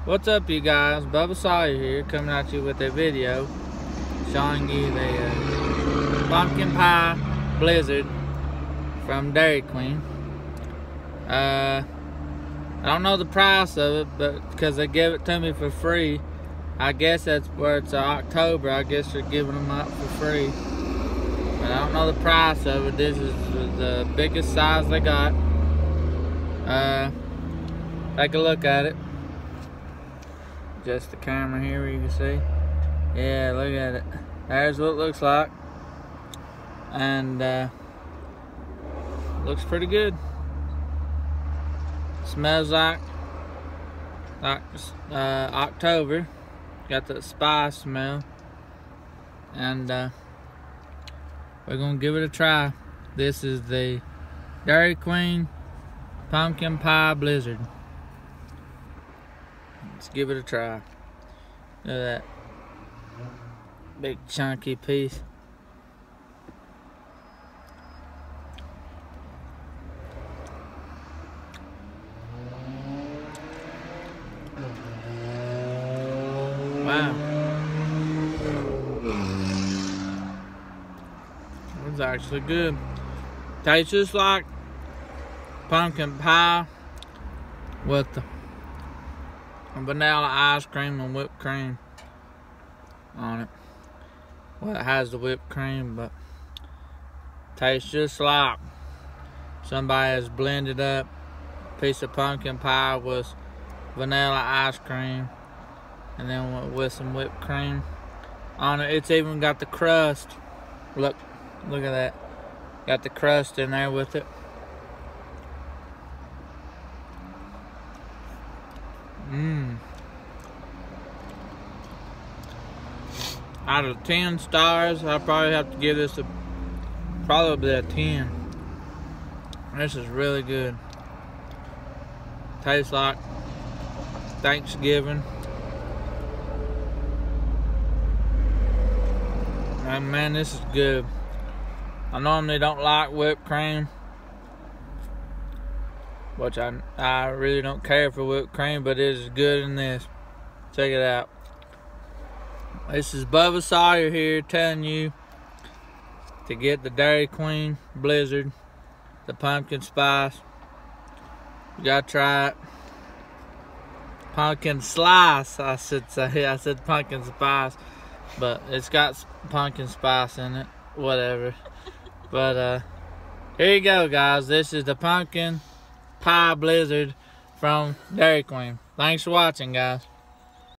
What's up, you guys? Bubba Sawyer here, coming at you with a video showing you the pumpkin pie blizzard from Dairy Queen. I don't know the price of it, but because they give it to me for free, I guess that's where it's October. I guess they're giving them out for free, but I don't know the price of it. This is the biggest size they got. Take a look at it. Just the camera here where you can see. Yeah, look at it. There's what it looks like. And looks pretty good. Smells like October. Got that spice smell. And we're gonna give it a try. This is the Dairy Queen Pumpkin Pie Blizzard. Let's give it a try. Look at that big chunky piece. Wow. It's actually good. Tastes just like pumpkin pie with the vanilla ice cream and whipped cream on it. Well, it has the whipped cream, but tastes just like somebody has blended up a piece of pumpkin pie with vanilla ice cream and then with some whipped cream on it. It's even got the crust. Look at that. Got the crust in there with it. Out of 10 stars, I probably have to give this probably a 10. This is really good. Tastes like Thanksgiving. And man, this is good. I normally don't like whipped cream, which I really don't care for whipped cream, but it is good in this. Check it out. This is Bubba Sawyer here telling you to get the Dairy Queen Blizzard, the pumpkin spice. You gotta try it. Pumpkin slice, I should say. I said pumpkin spice, but it's got pumpkin spice in it. Whatever. But here you go, guys. This is the pumpkin pie blizzard from Dairy Queen. Thanks for watching, guys.